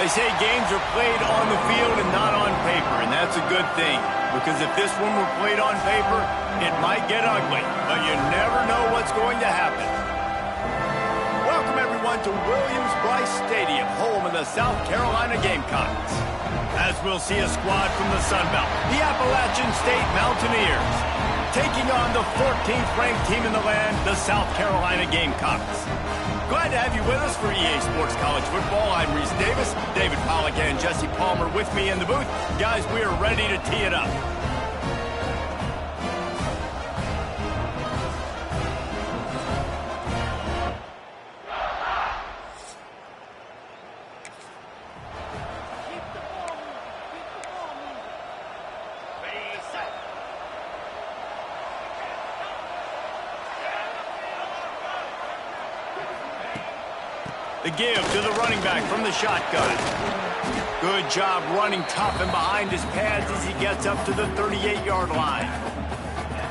They say games are played on the field and not on paper, and that's a good thing. Because if this one were played on paper, it might get ugly. But you never know what's going to happen. Welcome, everyone, to Williams-Brice Stadium, home of the South Carolina Gamecocks. As we'll see a squad from the Sun Belt, the Appalachian State Mountaineers, taking on the 14th ranked team in the land, the South Carolina Gamecocks. Glad to have you with us for EA Sports College Football. I'm Reese Davis, David Pollack and Jesse Palmer with me in the booth. Guys, we are ready to tee it up. The give to the running back from the shotgun. Good job running tough and behind his pads as he gets up to the 38-yard line.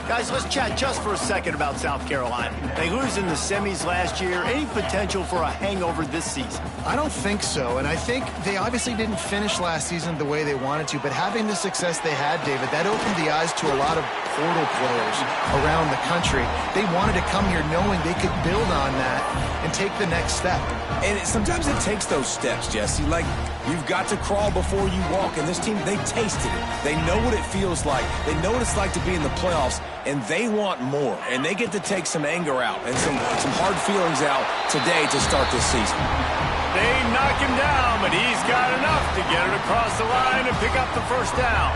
Guys, let's chat just for a second about South Carolina. They lose in the semis last year. Any potential for a hangover this season? I don't think so, and I think they obviously didn't finish last season the way they wanted to, but having the success they had, David, that opened the eyes to a lot of portal players around the country. They wanted to come here knowing they could build on that and take the next step. And sometimes it takes those steps, Jesse. Like, you've got to crawl before you walk, and this team, they tasted it. They know what it feels like. They know what it's like to be in the playoffs, and they want more. And they get to take some anger out and some hard feelings out today to start this season. They knock him down, but he's got enough to get it across the line and pick up the first down.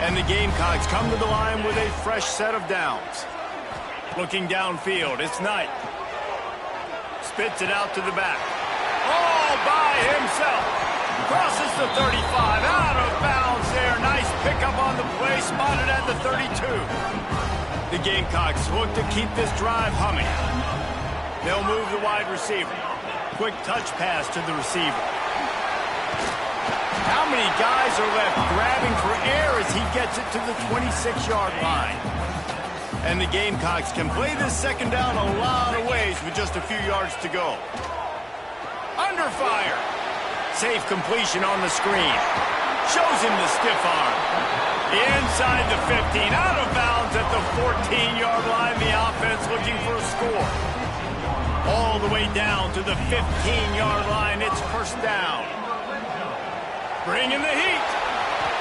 And the Gamecocks come to the line with a fresh set of downs. Looking downfield, it's Knight. Spits it out to the back. All by himself. Crosses the 35. Out of bounds there. Nice pickup on the play. Spotted at the 32. The Gamecocks look to keep this drive humming. They'll move the wide receiver. Quick touch pass to the receiver. How many guys are left grabbing for air as he gets it to the 26-yard line? And the Gamecocks can play this second down a lot of ways with just a few yards to go. Under fire. Safe completion on the screen. Shows him the stiff arm. Inside the 15. Out of bounds at the 14-yard line. The offense looking for a score. All the way down to the 15-yard line. It's first down. Bringing the heat.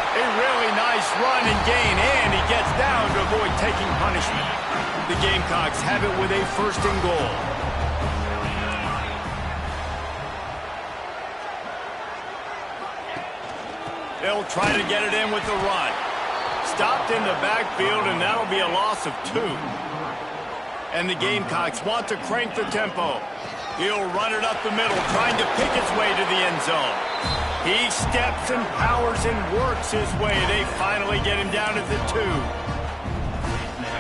A really nice run and gain, and he gets down to avoid taking punishment. The Gamecocks have it with a first and goal. They'll try to get it in with the run. Stopped in the backfield, and that'll be a loss of 2. And the Gamecocks want to crank the tempo. He'll run it up the middle, trying to pick its way to the end zone. He steps and powers and works his way. They finally get him down at the 2.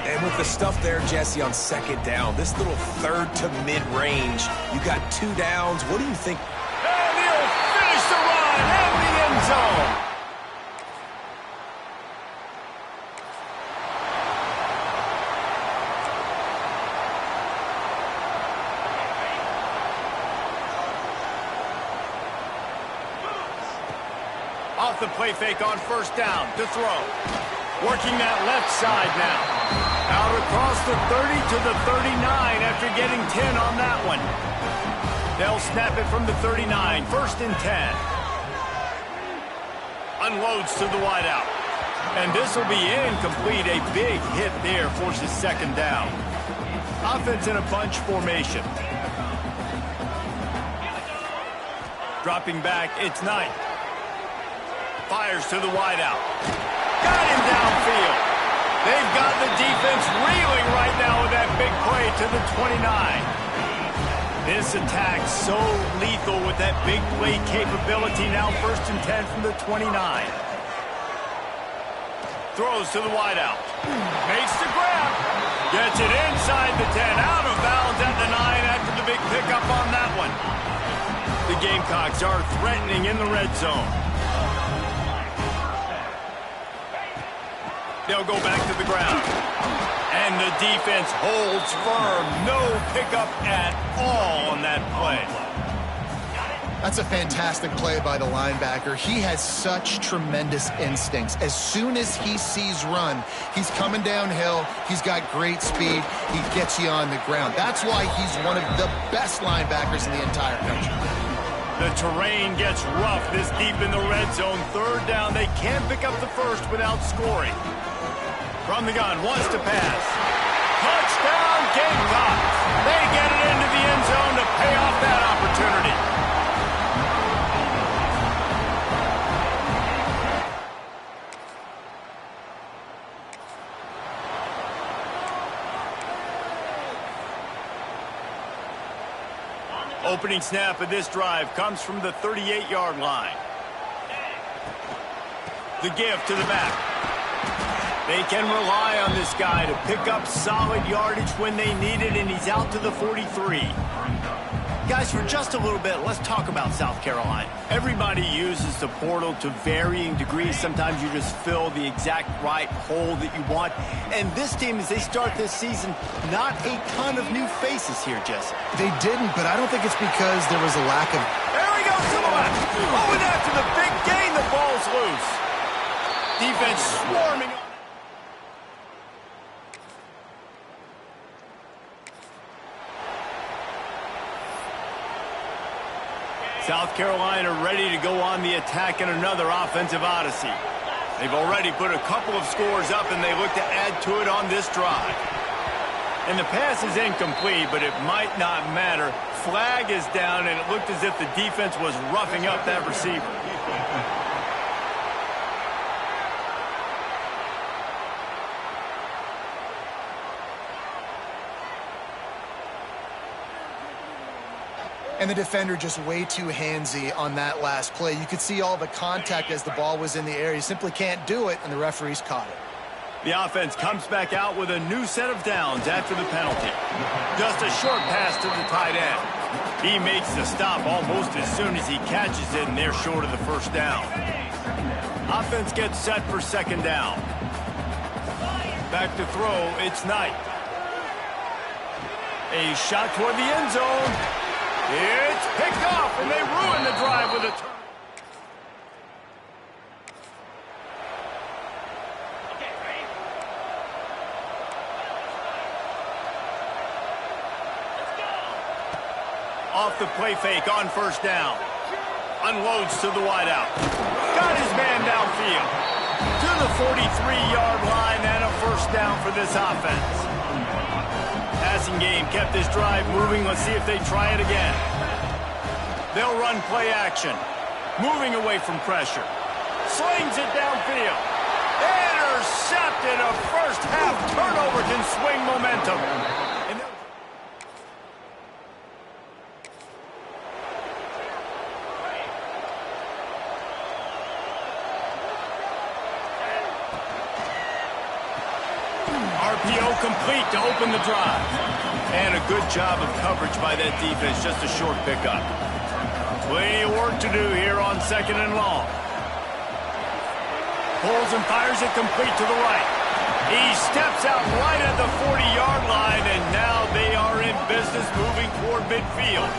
And with the stuff there, Jesse, on second down, this little third to mid-range, you got 2 downs. What do you think? And he'll finish the run in the end zone. Off the play fake on first down to throw. Working that left side now. Out across the 30 to the 39 after getting 10 on that one. They'll snap it from the 39. First and 10. Unloads to the wideout. And this will be incomplete. A big hit there forces second down. Offense in a bunch formation. Dropping back, it's Knight. Fires to the wideout. Got him downfield. They've got the defense reeling right now with that big play to the 29. This attack so lethal with that big play capability. Now first and 10 from the 29. Throws to the wideout. Makes the grab. Gets it inside the 10. Out of bounds at the 9 after the big pickup on that one. The Gamecocks are threatening in the red zone. They'll go back to the ground. And the defense holds firm. No pickup at all on that play. That's a fantastic play by the linebacker. He has such tremendous instincts. As soon as he sees run, he's coming downhill. He's got great speed. He gets you on the ground. That's why he's one of the best linebackers in the entire country. The terrain gets rough this deep in the red zone. Third down, they can't pick up the first without scoring. From the gun, wants to pass. Touchdown, Gamecocks. They get it into the end zone to pay off that opportunity. Opening snap of this drive comes from the 38-yard line. The give to the back. They can rely on this guy to pick up solid yardage when they need it, and he's out to the 43. Guys, for just a little bit, let's talk about South Carolina. Everybody uses the portal to varying degrees. Sometimes you just fill the exact right hole that you want. And this team, as they start this season, not a ton of new faces here, Jesse. They didn't, but I don't think it's because there was a lack of... There he goes to the left. Oh, and after the big gain, the ball's loose. Defense swarming on. South Carolina ready to go on the attack in another offensive odyssey. They've already put a couple of scores up, and they look to add to it on this drive. And the pass is incomplete, but it might not matter. Flag is down, and it looked as if the defense was roughing up that receiver. And the defender just way too handsy on that last play. You could see all the contact as the ball was in the air. You simply can't do it, and the referees caught it. The offense comes back out with a new set of downs after the penalty. Just a short pass to the tight end. He makes the stop almost as soon as he catches it, and they're short of the first down. Offense gets set for second down. Back to throw, it's Knight. A shot toward the end zone. It's picked off, and they ruin the drive with a turn. Off the play fake on first down. Unloads to the wideout. Got his man downfield. To the 43-yard line and a first down for this offense. Passing game kept this drive moving. Let's see if they try it again. They'll run play action. Moving away from pressure. Slings it downfield. Intercepted. A first half turnover can swing momentum. RPO complete to open the drive. And a good job of coverage by that defense. Just a short pickup. Plenty of work to do here on second and long. Pulls and fires it complete to the right. He steps out right at the 40-yard line, and now they are in business moving toward midfield.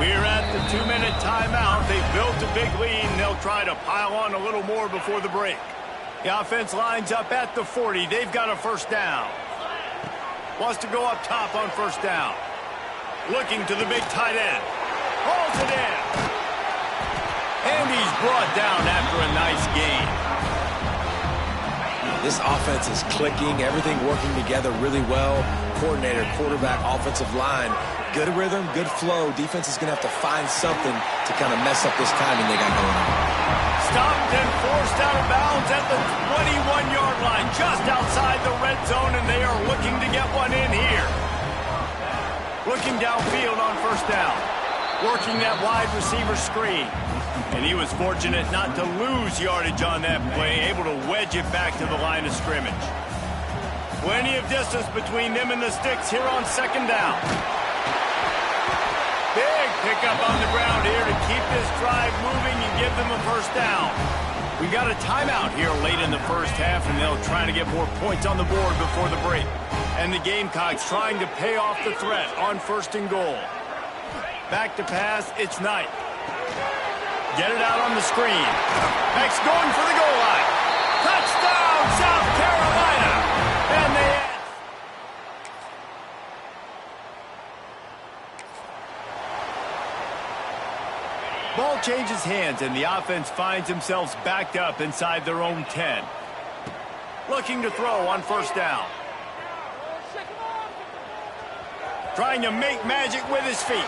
We're at the 2-minute timeout. They've built a big lead, and they'll try to pile on a little more before the break. The offense lines up at the 40. They've got a first down. Wants to go up top on first down. Looking to the big tight end. Hauls it in. And he's brought down after a nice gain. This offense is clicking. Everything working together really well. Coordinator, quarterback, offensive line. Good rhythm, good flow. Defense is going to have to find something to kind of mess up this timing they got going on. Stopped and forced out of bounds at the 21-yard line, just outside the red zone, and they are looking to get one in here. Looking downfield on first down, working that wide receiver screen. And he was fortunate not to lose yardage on that play, able to wedge it back to the line of scrimmage. Plenty of distance between them and the sticks here on second down. Big pickup on the ground here to keep this drive moving and give them a first down. We got a timeout here late in the first half, and they'll try to get more points on the board before the break. And the Gamecocks trying to pay off the threat on first and goal. Back to pass, it's Knight. Get it out on the screen. Next going for the goal line. Touchdown, South Carolina! And they end. Ball changes hands, and the offense finds themselves backed up inside their own 10. Looking to throw on first down. Trying to make magic with his feet.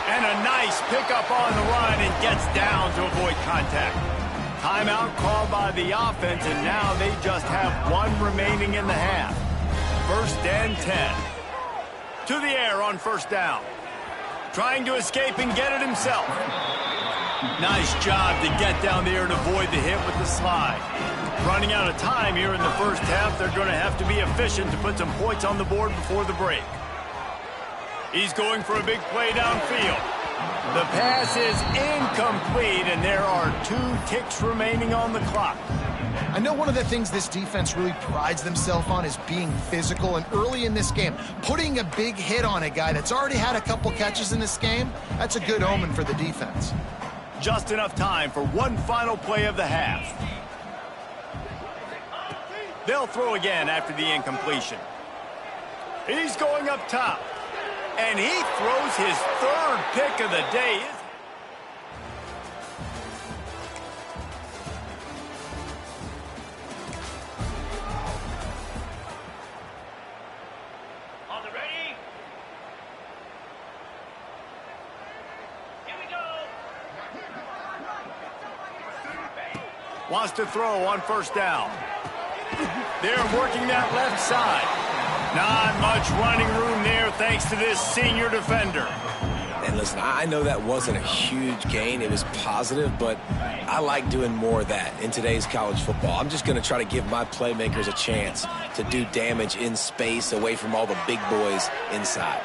And a nice pickup on the run and gets down to avoid contact. Timeout called by the offense, and now they just have one remaining in the half. First and 10. To the air on first down. Trying to escape and get it himself. Nice job to get down there and avoid the hit with the slide. Running out of time here in the first half, they're going to have to be efficient to put some points on the board before the break. He's going for a big play downfield. The pass is incomplete, and there are 2 ticks remaining on the clock. I know one of the things this defense really prides themselves on is being physical, and early in this game, putting a big hit on a guy that's already had a couple catches in this game, that's a good omen for the defense. Just enough time for one final play of the half. They'll throw again after the incompletion. He's going up top. And he throws his 3rd pick of the day. On the ready? Here we go. Wants to throw on first down. They're working that left side. Not much running room there thanks to this senior defender. And listen, I know that wasn't a huge gain. It was positive, but I like doing more of that in today's college football. I'm just going to try to give my playmakers a chance to do damage in space away from all the big boys inside.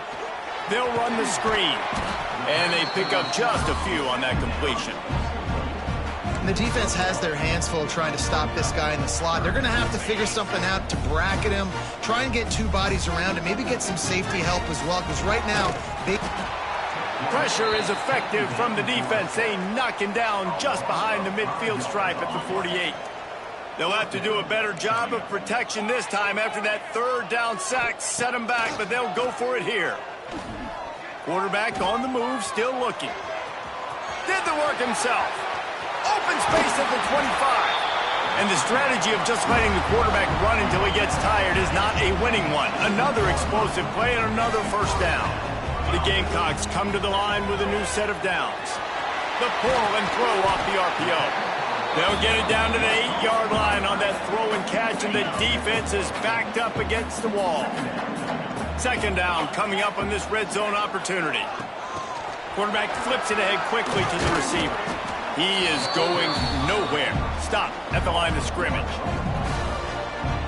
They'll run the screen, and they pick up just a few on that completion. The defense has their hands full trying to stop this guy in the slot. They're going to have to figure something out to bracket him, try and get 2 bodies around him, maybe get some safety help as well, because right now, pressure is effective from the defense. They knock him down just behind the midfield stripe at the 48. They'll have to do a better job of protection this time after that 3rd down sack set him back, but they'll go for it here. Quarterback on the move, still looking. Did the work himself. Open space at the 25. And the strategy of just letting the quarterback run until he gets tired is not a winning one. Another explosive play and another first down. The Gamecocks come to the line with a new set of downs. The pull and throw off the RPO. They'll get it down to the 8-yard line on that throw and catch, and the defense is backed up against the wall. Second down coming up on this red zone opportunity. Quarterback flips it ahead quickly to the receiver. He is going nowhere. Stop at the line of scrimmage.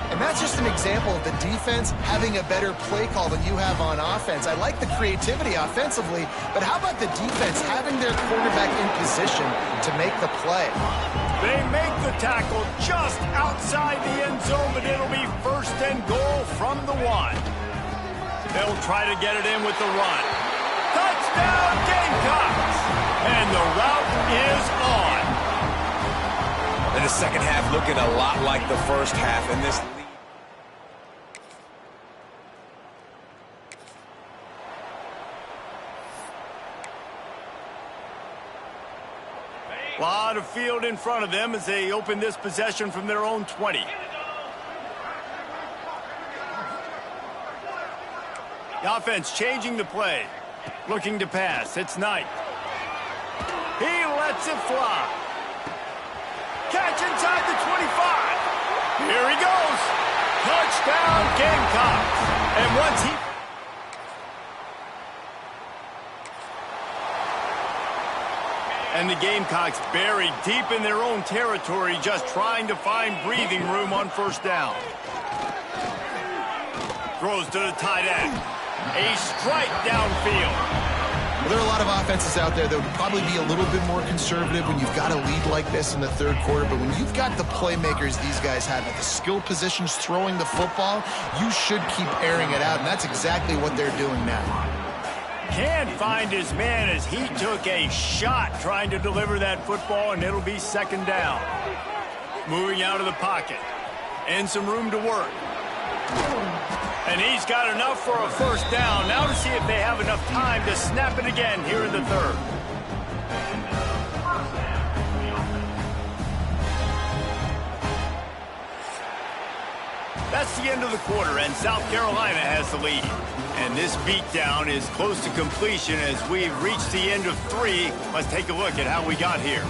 And that's just an example of the defense having a better play call than you have on offense. I like the creativity offensively, but how about the defense having their quarterback in position to make the play? They make the tackle just outside the end zone, but it'll be 1st and goal from the 1. They'll try to get it in with the run. Touchdown, Gamecocks! And the route is on. And the second half looking a lot like the first half in this league. A lot of field in front of them as they open this possession from their own 20. The offense changing the play. Looking to pass. It's Knight. He lets it fly. Catch inside the 25. Here he goes. Touchdown, Gamecocks. And once he... And the Gamecocks buried deep in their own territory, just trying to find breathing room on first down. Throws to the tight end. A strike downfield. Well, there are a lot of offenses out there that would probably be a little bit more conservative when you've got a lead like this in the 3rd quarter, but when you've got the playmakers these guys have at the skill positions throwing the football, you should keep airing it out, and that's exactly what they're doing now. Can't find his man as he took a shot trying to deliver that football, and it'll be second down. Moving out of the pocket. And some room to work. And he's got enough for a first down. Now to see if they have enough time to snap it again here in the third. That's the end of the quarter, and South Carolina has the lead. And this beatdown is close to completion as we've reached the end of 3. Let's take a look at how we got here.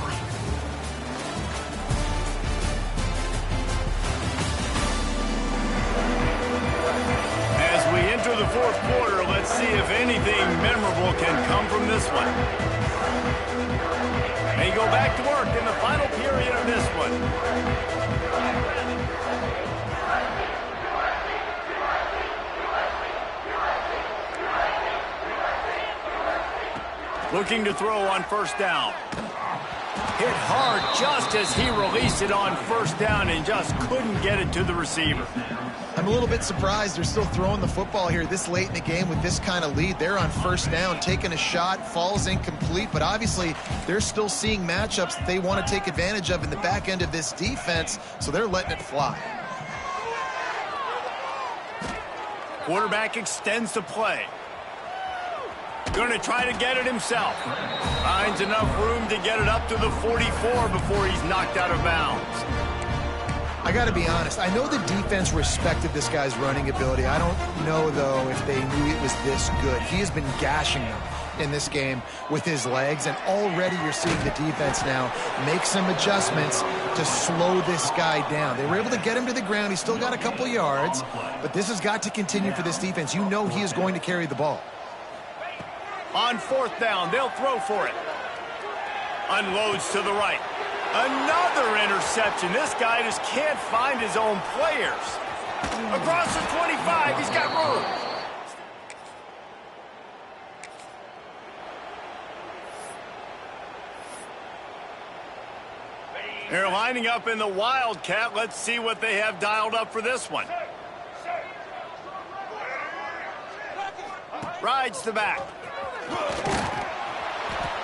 As we enter the fourth quarter, let's see if anything memorable can come from this one. They go back to work in the final period of this one. Looking to throw on first down. Hit hard just as he released it on first down and just couldn't get it to the receiver. I'm a little bit surprised they're still throwing the football here this late in the game with this kind of lead. They're on first down, taking a shot, falls incomplete, but obviously they're still seeing matchups that they want to take advantage of in the back end of this defense, so they're letting it fly. Quarterback extends the play. Going to try to get it himself. Finds enough room to get it up to the 44 before he's knocked out of bounds. I got to be honest. I know the defense respected this guy's running ability. I don't know, though, if they knew it was this good. He has been gashing them in this game with his legs, and already you're seeing the defense now make some adjustments to slow this guy down. They were able to get him to the ground. He's still got a couple yards, but this has got to continue for this defense. You know he is going to carry the ball. On fourth down, they'll throw for it. Unloads to the right. Another interception. This guy just can't find his own players. Across the 25, he's got room. They're lining up in the Wildcat. Let's see what they have dialed up for this one. Rides the back.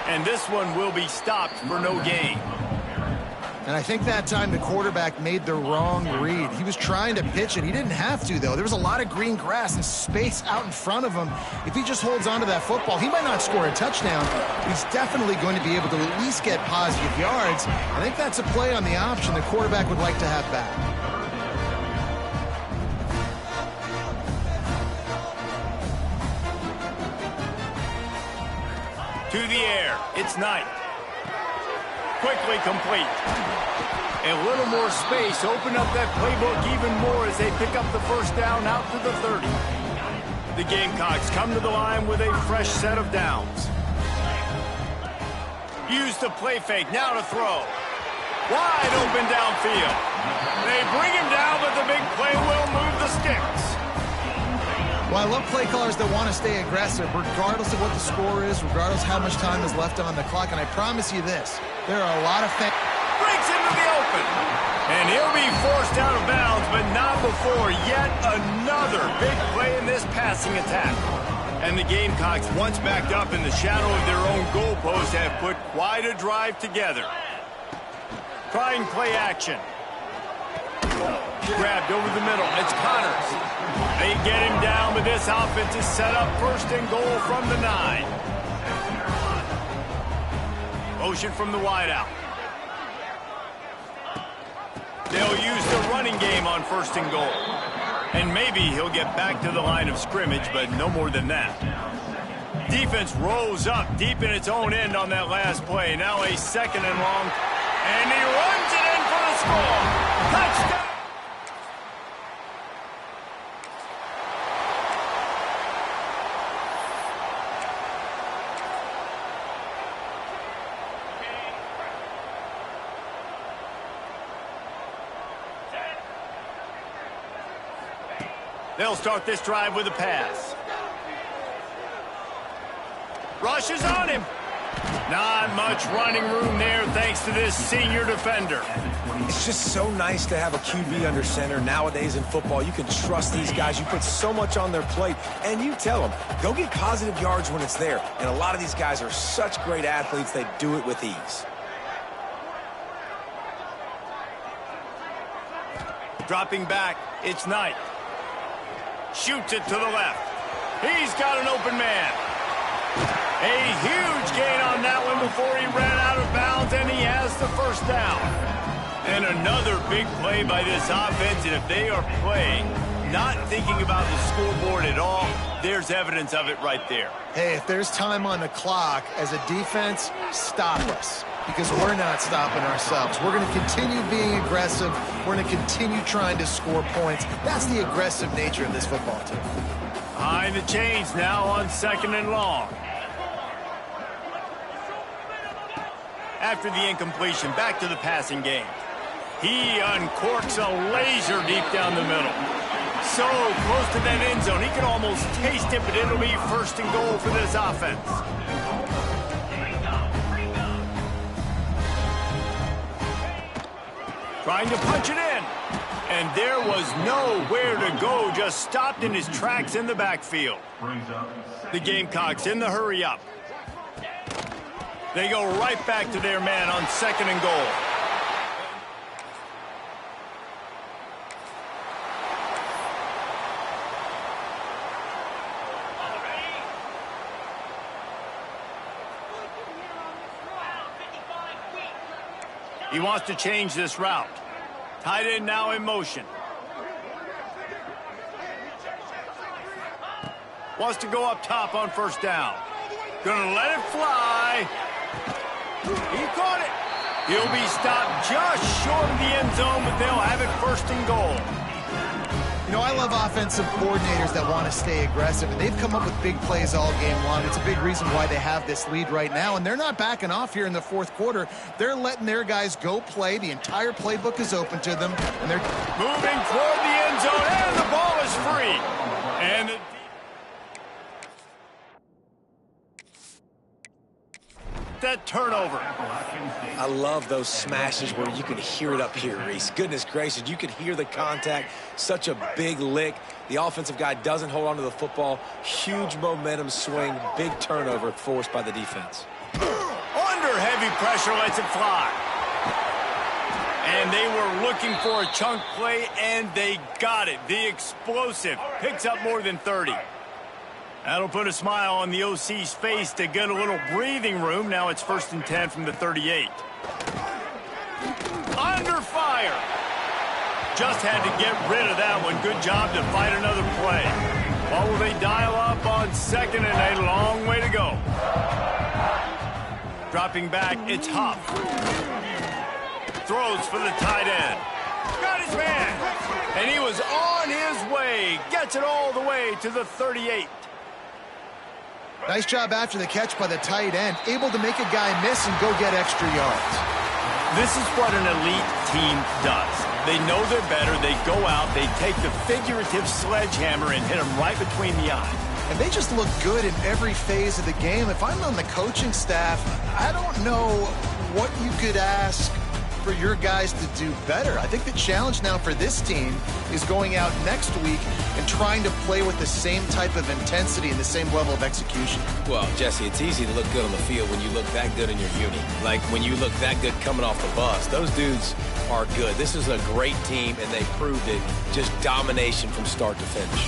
And this one will be stopped for no gain. And I think that time the quarterback made the wrong read. He was trying to pitch it. He didn't have to, though. There was a lot of green grass and space out in front of him. If he just holds on to that football, he might not score a touchdown. He's definitely going to be able to at least get positive yards. I think that's a play on the option the quarterback would like to have back. To the air. It's Knight. Quickly complete. A little more space. Open up that playbook even more as they pick up the first down out to the 30. The Gamecocks come to the line with a fresh set of downs. Use the play fake. Now to throw. Wide open downfield. They bring him down, but the big play will move the sticks. Well, I love play callers that want to stay aggressive, regardless of what the score is, regardless how much time is left on the clock. And I promise you this, there are a lot of things. Breaks into the open. And he'll be forced out of bounds, but not before yet another big play in this passing attack. And the Gamecocks, once backed up in the shadow of their own goalpost, have put quite a drive together. Trying play action. Grabbed over the middle. It's Connors. They get him down, but this offense is set up first and goal from the 9. Motion from the wideout. They'll use the running game on first and goal. And maybe he'll get back to the line of scrimmage, but no more than that. Defense rolls up deep in its own end on that last play. Now a second and long. And he runs it in for the score. Touchdown! They'll start this drive with a pass. Rushes on him. Not much running room there thanks to this senior defender. It's just so nice to have a QB under center. Nowadays in football, you can trust these guys. You put so much on their plate, and you tell them, go get positive yards when it's there. And a lot of these guys are such great athletes, they do it with ease. Dropping back, it's Knight. Shoots it to the left. He's got an open man. A huge gain on that one before he ran out of bounds, and he has the first down. And another big play by this offense, and if they are playing, not thinking about the scoreboard at all, there's evidence of it right there. Hey, if there's time on the clock, as a defense, stop us. Because we're not stopping ourselves. We're going to continue being aggressive. We're going to continue trying to score points. That's the aggressive nature of this football team. Behind the chains now on 2nd and long. After the incompletion, back to the passing game. He uncorks a laser deep down the middle. So close to that end zone, he can almost taste it, but it'll be 1st and goal for this offense. Trying to punch it in. And there was nowhere to go, just stopped in his tracks in the backfield. The Gamecocks in the hurry up. They go right back to their man on 2nd and goal. He wants to change this route. Tight end now in motion. Wants to go up top on 1st down. Gonna let it fly. He caught it. He'll be stopped just short of the end zone, but they'll have it 1st and goal. You know, I love offensive coordinators that want to stay aggressive, and they've come up with big plays all game long. It's a big reason why they have this lead right now, and they're not backing off here in the 4th quarter. They're letting their guys go play. The entire playbook is open to them, and they're moving toward the end zone, and the ball is free. And that turnover. I love those smashes where you can hear it up here, Reese. Goodness gracious, you can hear the contact. Such a big lick. The offensive guy doesn't hold on to the football. Huge momentum swing, big turnover forced by the defense. Under heavy pressure, lets it fly. And they were looking for a chunk play, and they got it. The explosive picks up more than 30. That'll put a smile on the OC's face to get a little breathing room. Now it's 1st and 10 from the 38. Under fire. Just had to get rid of that one. Good job to fight another play. What will they dial up on 2nd and a long way to go? Dropping back, it's Huff. Throws for the tight end. Got his man. And he was on his way. Gets it all the way to the 38. nice job after the catch by the tight end, able to make a guy miss and go get extra yards. This is what an elite team does. They know they're better. They go out, they take the figurative sledgehammer and hit them right between the eyes. And they just look good in every phase of the game. If I'm on the coaching staff, I don't know what you could ask for your guys to do better. I think the challenge now for this team is going out next week and trying to play with the same type of intensity and the same level of execution. Well, Jesse, it's easy to look good on the field when you look that good in your uni. Like when you look that good coming off the bus. Those dudes are good. This is a great team, and they proved it. Just domination from start to finish.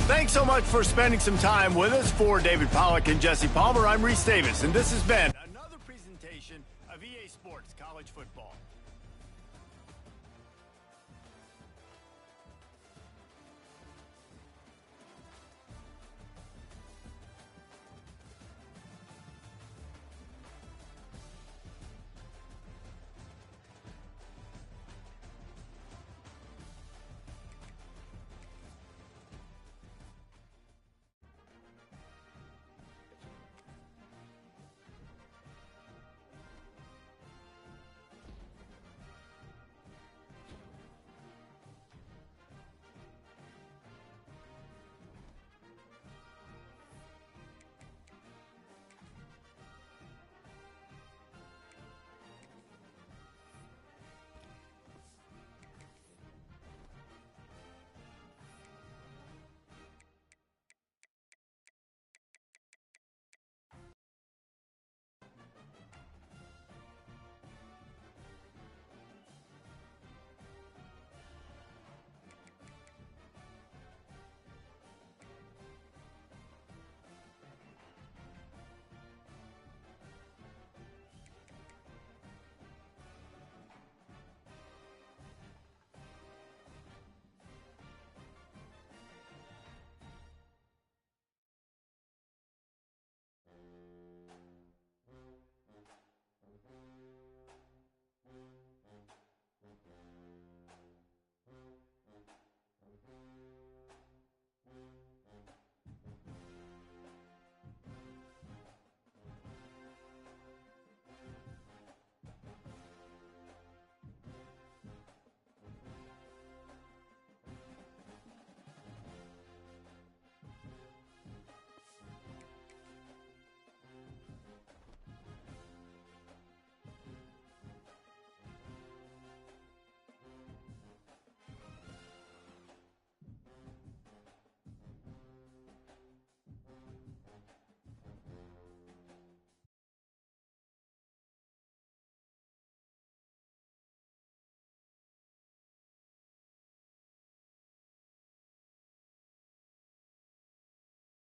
Thanks so much for spending some time with us. For David Pollack and Jesse Palmer, I'm Reese Davis, and this has been another presentation of EA Sports College Football.